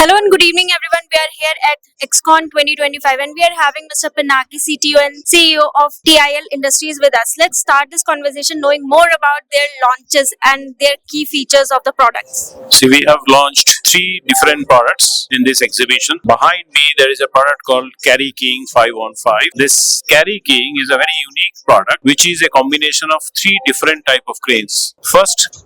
Hello and good evening everyone. We are here at XCon 2025 and we are having Mr. Pinaki, CTO and CEO of TIL Industries with us. Let's start this conversation knowing more about their launches and their key features of the products. See, we have launched 3 different products in this exhibition. Behind me, there is a product called Carry King 515. This Carry King is a very unique product, which is a combination of 3 different type of cranes. First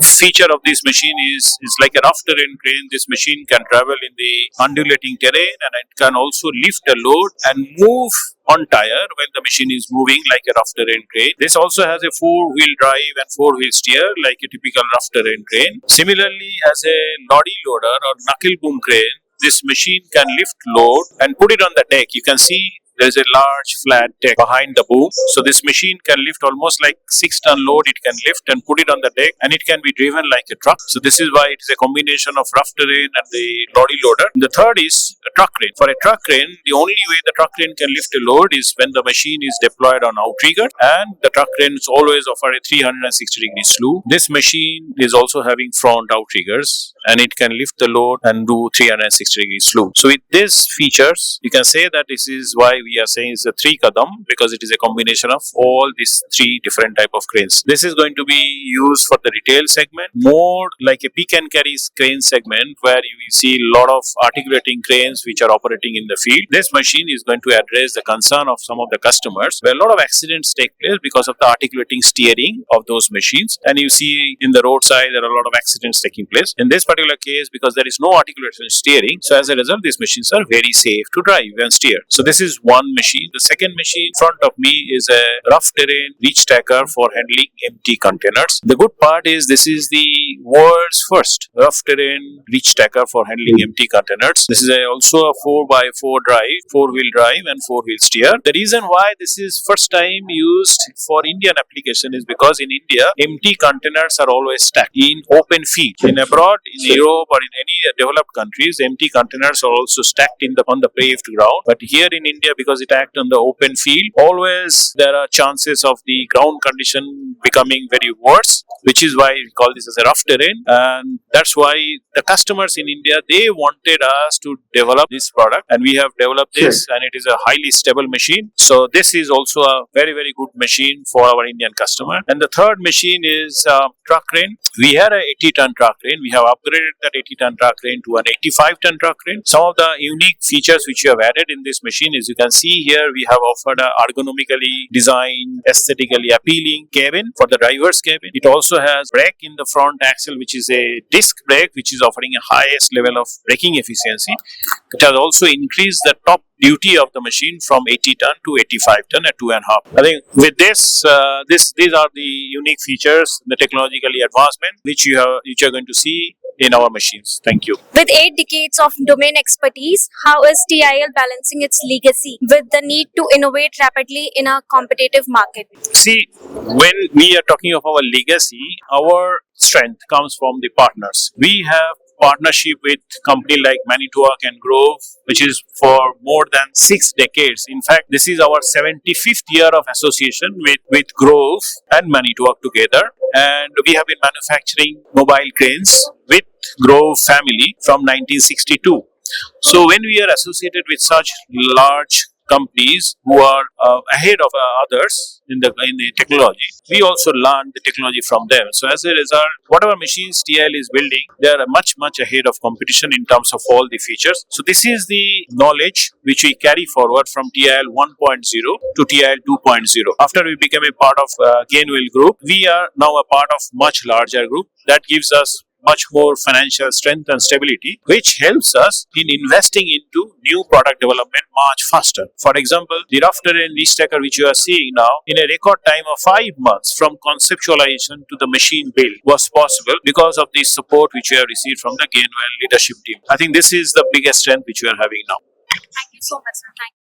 feature of this machine is like a rough terrain crane. This machine can travel in the undulating terrain and it can also lift a load and move on tire when the machine is moving like a rough terrain crane. This also has a 4-wheel drive and 4-wheel steer like a typical rough terrain crane. Similarly, as a lorry loader or knuckle boom crane, this machine can lift load and put it on the deck. You can see there is a large flat deck behind the boom. So this machine can lift almost like 6-ton load. It can lift and put it on the deck and it can be driven like a truck. So this is why it is a combination of rough terrain and the lorry loader. The third is a truck crane. For a truck crane, the only way the truck crane can lift a load is when the machine is deployed on outrigger, and the truck cranes always offer a 360-degree slew. This machine is also having front outriggers and it can lift the load and do 360-degree slew. So with these features, you can say that this is why we are saying it's a 3 kadam, because it is a combination of all these 3 different type of cranes. This is going to be used for the retail segment, more like a pick and carry crane segment, where you will see a lot of articulating cranes which are operating in the field. This machine is going to address the concern of some of the customers where a lot of accidents take place because of the articulating steering of those machines, and you see in the roadside there are a lot of accidents taking place. In this particular case, because there is no articulation steering, so as a result these machines are very safe to drive and steer. So this is one machine. The second machine in front of me is a rough terrain reach stacker for handling empty containers. The good part is this is the world's first rough terrain reach stacker for handling empty containers. This is also a 4x4 drive, 4-wheel drive and 4-wheel steer. The reason why this is first time used for Indian application is because in India, empty containers are always stacked in open field. In abroad, in Europe or in any developed countries, empty containers are also stacked on the paved ground. But here in India, because it acts on the open field, always there are chances of the ground condition becoming very worse, which is why we call this as a rough terrain. And that's why the customers in India, they wanted us to develop this product, and we have developed this, and it is a highly stable machine. So this is also a very, very good machine for our Indian customer. And the third machine is truck crane. We had an 80-ton truck crane. We have upgraded that 80-ton truck crane to an 85-ton truck crane. Some of the unique features which we have added in this machine is, you can see here, we have offered an ergonomically designed, aesthetically appealing cabin for the driver's cabin. It also has brake in the front axle, which is a disc brake, which is offering a highest level of braking efficiency. It has also increased the top duty of the machine from 80 ton to 85 ton at 2.5. I think with this, these are the unique features, the technologically advancement which you are going to see in our machines. Thank you. With 8 decades of domain expertise, how is TIL balancing its legacy with the need to innovate rapidly in a competitive market? See, when we are talking of our legacy, our strength comes from the partners. We have partnership with companies like Manitowoc and Grove, which is for more than 6 decades. In fact, this is our 75th year of association with Grove and Manitowoc together. And we have been manufacturing mobile cranes with Grove family from 1962. So when we are associated with such large companies who are ahead of others in the technology, we also learn the technology from them. So as a result, whatever machines TIL is building, they are much ahead of competition in terms of all the features. So this is the knowledge which we carry forward from TIL 1.0 to TIL 2.0. After we became a part of Gainwell Group, we are now a part of much larger group that gives us much more financial strength and stability, which helps us in investing into new product development much faster. For example, the rough terrain reach stacker which you are seeing now, in a record time of 5 months from conceptualization to the machine build was possible because of the support which we have received from the Gainwell leadership team. I think this is the biggest strength which we are having now. Thank you so much, sir. Thank you.